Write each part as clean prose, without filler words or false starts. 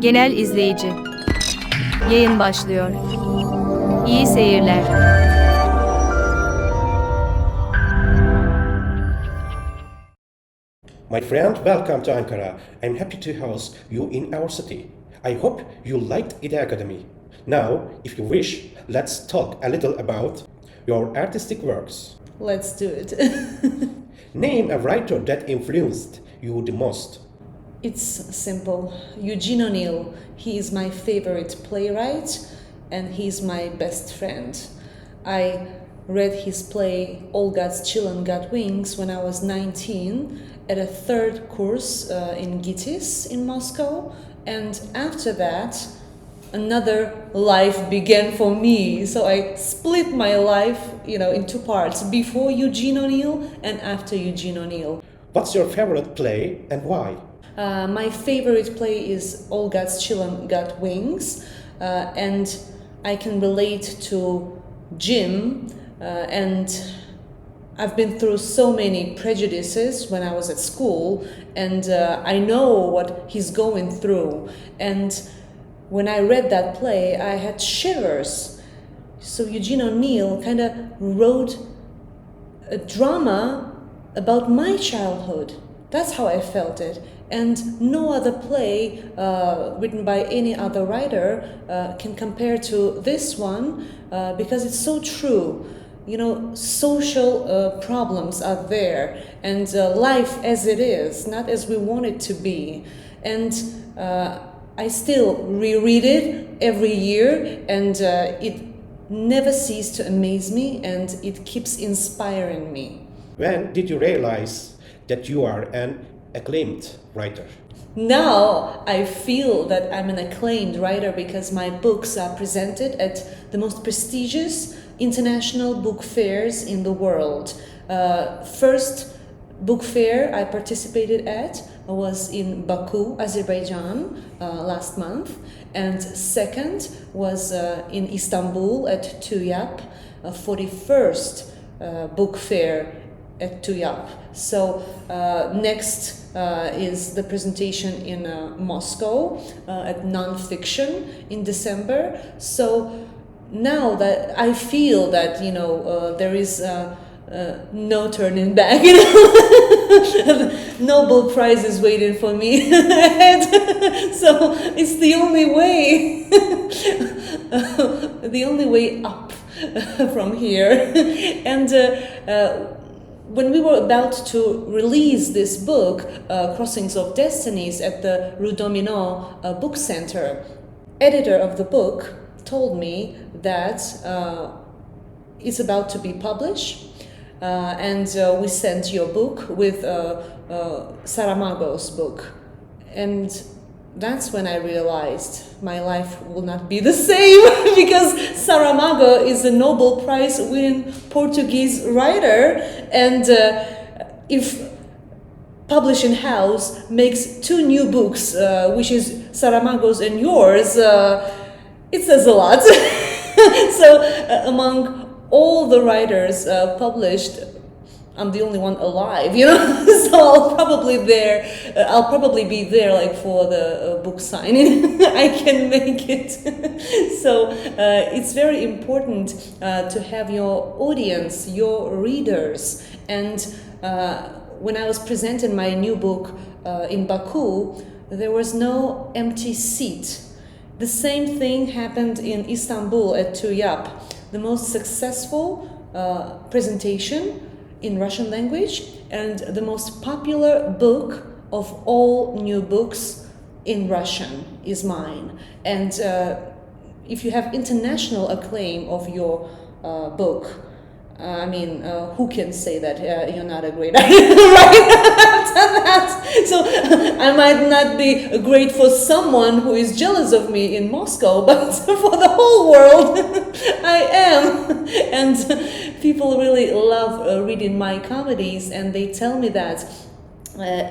Genel izleyici. Yayın başlıyor. İyi seyirler. My friend, welcome to Ankara. I'm happy to host you in our city. I hope you liked İdeTV. Now, if you wish, let's talk a little about your artistic works. Let's do it. Name a writer that influenced you the most. It's simple. Eugene O'Neill. He is my favorite playwright and he's my best friend. I read his play All God's Children Got Wings when I was 19 at a third course in GITIS in Moscow, and after that another life began for me. So I split my life, in two parts: before Eugene O'Neill and after Eugene O'Neill. What's your favorite play and why? My favorite play is All God's Children Got Wings, and I can relate to Jim, and I've been through so many prejudices when I was at school, and I know what he's going through. And when I read that play, I had shivers. So Eugene O'Neill kind of wrote a drama about my childhood. That's how I felt it. And no other play written by any other writer can compare to this one because it's so true. Social problems are there, and life as it is, not as we want it to be. And I still reread it every year, and it never ceases to amaze me, and it keeps inspiring me. When did you realize that you are an acclaimed writer? Now I feel that I'm an acclaimed writer because my books are presented at the most prestigious international book fairs in the world. First book fair I participated at was in Baku, Azerbaijan, last month, and second was in Istanbul at TÜYAP, 41st book fair at TÜYAP. So next is the presentation in Moscow at Nonfiction in December. So now that I feel that there is no turning back, Nobel Prize is waiting for me ahead. So it's the only way, up from here. And when we were about to release this book, Crossings of Destinies, at the Rue Dominant Book Center, editor of the book told me that it's about to be published, and we sent your book with Saramago's book. And that's when I realized my life will not be the same because Saramago is a Nobel Prize winning Portuguese writer, and if publishing house makes two new books, which is Saramago's and yours, it says a lot. So among all the writers published, I'm the only one alive, So I'll probably be there like for the book signing. I can make it. So it's very important to have your audience, your readers. And when I was presenting my new book in Baku, there was no empty seat. The same thing happened in Istanbul at TÜYAP. The most successful presentation in Russian language and the most popular book of all new books in Russian is mine. And if you have international acclaim of your book, who can say that you're not a great writer right after that? So I might not be great for someone who is jealous of me in Moscow, but for the whole world, I am. And people really love reading my comedies, and they tell me that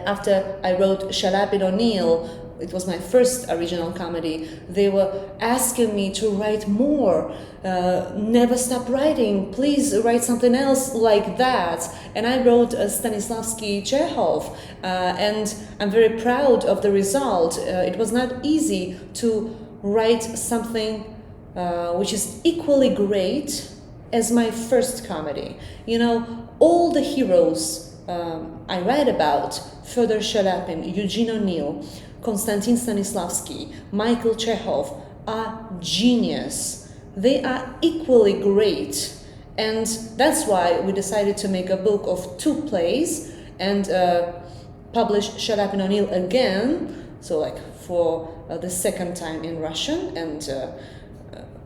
after I wrote Shut Up, O'Neill, it was my first original comedy, they were asking me to write more, never stop writing, please write something else like that. And I wrote Stanislavski Chekhov, and I'm very proud of the result. It was not easy to write something which is equally great as my first comedy. You know, all the heroes I write about, Fyodor Shalapin, Eugene O'Neill, Konstantin Stanislavski, Michael Chekhov, are genius. They are equally great. And that's why we decided to make a book of 2 plays and publish Shalapin O'Neill again, so like for the second time in Russian and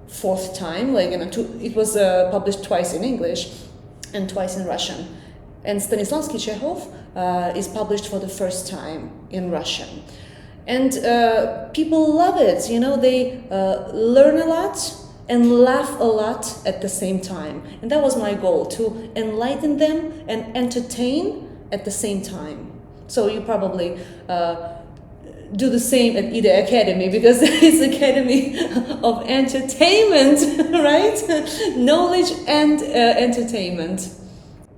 4th time, like, you know, it was published twice in English and twice in Russian. And Stanislavski Chekhov is published for the first time in Russian. And people love it, you know, they learn a lot and laugh a lot at the same time. And that was my goal, to enlighten them and entertain at the same time. So you probably do the same at IDE Academy, because it's Academy of Entertainment, right? Knowledge and entertainment.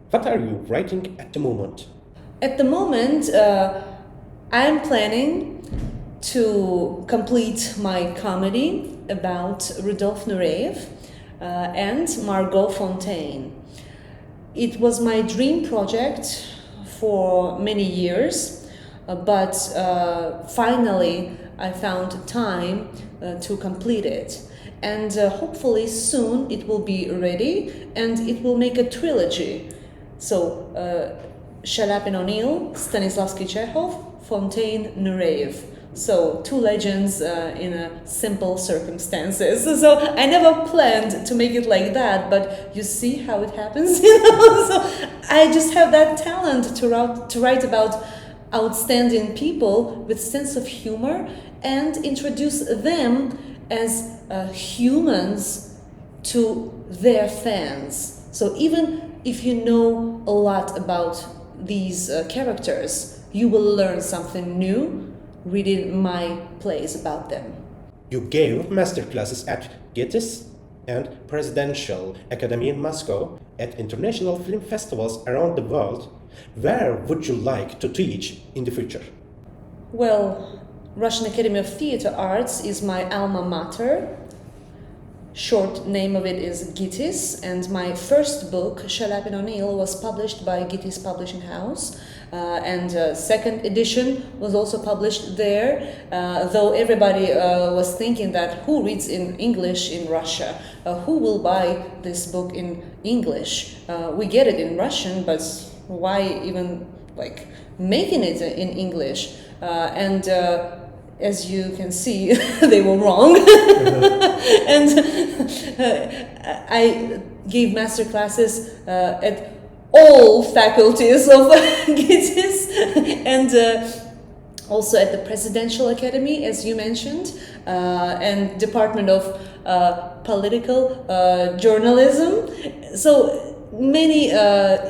What are you writing at the moment? At the moment, I'm planning to complete my comedy about Rudolf Nureyev and Margot Fontaine. It was my dream project for many years, but finally I found time to complete it. And hopefully soon it will be ready and it will make a trilogy. So, Shalapin O'Neill, Stanislavski Chekhov, Fontaine, Nureyev. So, 2 legends in simple circumstances. So, I never planned to make it like that, but you see how it happens, you know? So, I just have that talent to write about outstanding people with sense of humor and introduce them as humans to their fans. So, even if you know a lot about these characters, you will learn something new reading my plays about them. You gave masterclasses at GITIS and Presidential Academy in Moscow, at international film festivals around the world. Where would you like to teach in the future? Well, Russian Academy of Theatre Arts is my alma mater. Short name of it is GITIS, and my first book, Shalapin O'Neill, was published by GITIS Publishing House, and second edition was also published there, though everybody was thinking that who reads in English in Russia? Who will buy this book in English? We get it in Russian, but why even like making it in English? And as you can see, they were wrong. And I gave master classes at all faculties of GITIS and also at the Presidential Academy, as you mentioned, and Department of Political Journalism. So many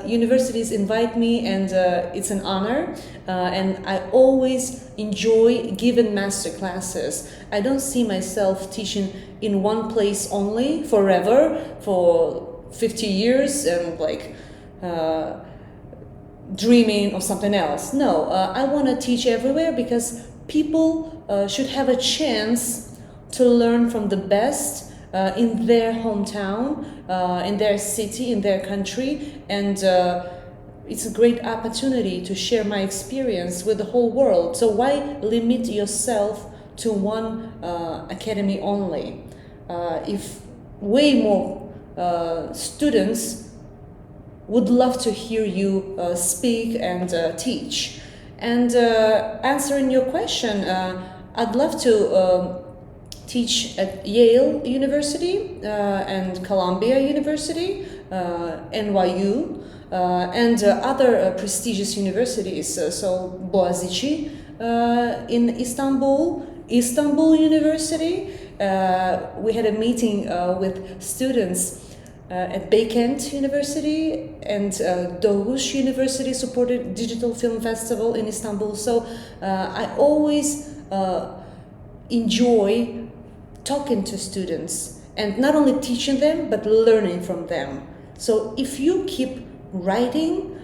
universities invite me, and it's an honor, and I always enjoy giving master classes. I don't see myself teaching in one place only forever for 50 years and like dreaming of something else. No, I want to teach everywhere, because people should have a chance to learn from the best in their hometown, in their city, in their country, and it's a great opportunity to share my experience with the whole world. So why limit yourself to one academy only? If way more students would love to hear you speak and teach. And answering your question, I'd love to teach at Yale University and Columbia University, NYU, and other prestigious universities. So Boğaziçi in Istanbul, Istanbul University. We had a meeting with students at Beykent University, and Doğuş University supported Digital Film Festival in Istanbul. So I always enjoy talking to students and not only teaching them but learning from them. So if you keep writing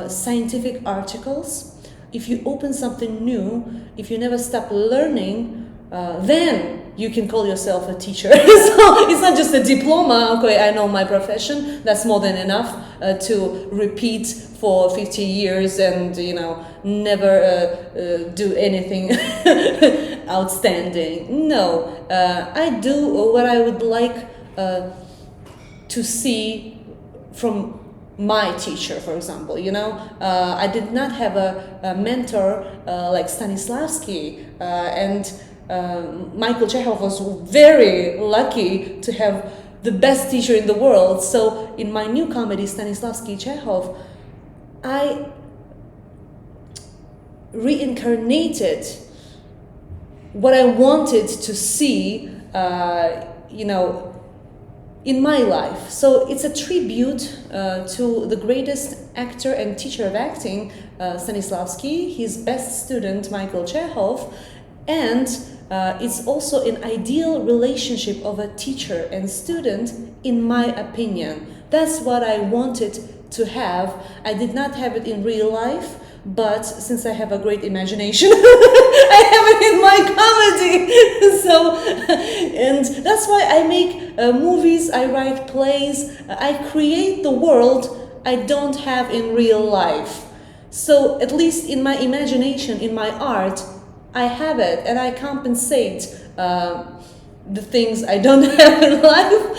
scientific articles, if you open something new, if you never stop learning, then you can call yourself a teacher. So it's not just a diploma, okay, I know my profession, that's more than enough to repeat for 50 years and, never do anything outstanding. No, I do what I would like to see from my teacher, for example. I did not have a mentor like Stanislavski, and Michael Chekhov was very lucky to have the best teacher in the world. So in my new comedy, Stanislavski Chekhov, I reincarnated what I wanted to see, in my life. So it's a tribute to the greatest actor and teacher of acting, Stanislavski, his best student, Michael Chekhov, and it's also an ideal relationship of a teacher and student, in my opinion. That's what I wanted to have. I did not have it in real life, but since I have a great imagination, I have it in my comedy. So, and that's why I make movies, I write plays, I create the world I don't have in real life. So at least in my imagination, in my art, I have it, and I compensate the things I don't have in life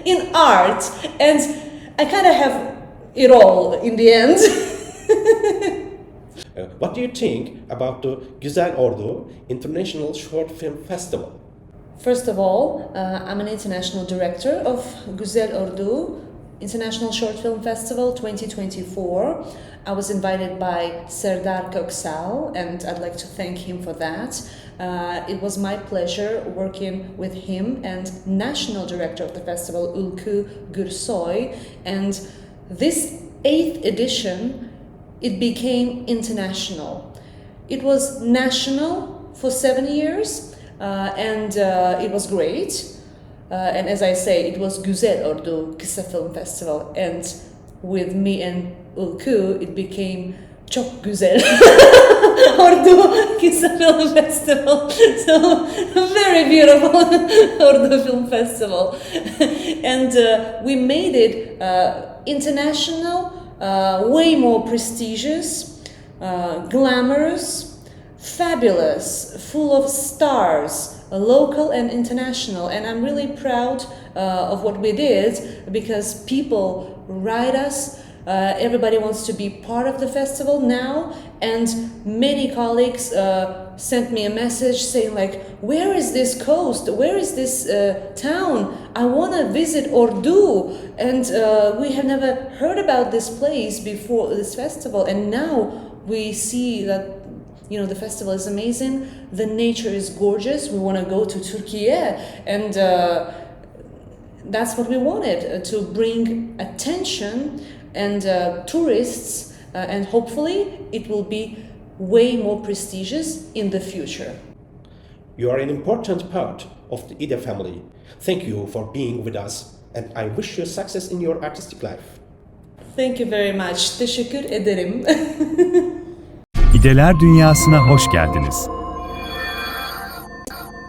in art, and I kind of have it all in the end. What do you think about the Güzel Ordu International Short Film Festival? First of all, I'm an international director of Güzel Ordu International Short Film Festival 2024. I was invited by Serdar Köksal, and I'd like to thank him for that. It was my pleasure working with him and national director of the festival, Ülkü Gürsoy. And this 8th edition, it became international. It was national for 7 years, and it was great. And as I say, it was Güzel Ordu Kısa Film Festival, and with me and Ülkü, it became Çok Güzel Ordu Kısa Film Festival. So, very beautiful Ordu Film Festival. And we made it international, way more prestigious, glamorous, fabulous, full of stars, local and international. And I'm really proud of what we did, because people write us. Everybody wants to be part of the festival now, and many colleagues sent me a message saying like, where is this coast? Where is this town? I want to visit Ordu, and we have never heard about this place before this festival, and now we see that the festival is amazing, the nature is gorgeous, we want to go to Turkey, and that's what we wanted, to bring attention and tourists, and hopefully it will be way more prestigious in the future. You are an important part of the İde family. Thank you for being with us, and I wish you success in your artistic life. Thank you very much. Teşekkür ederim. İdeler Dünyası'na hoş geldiniz.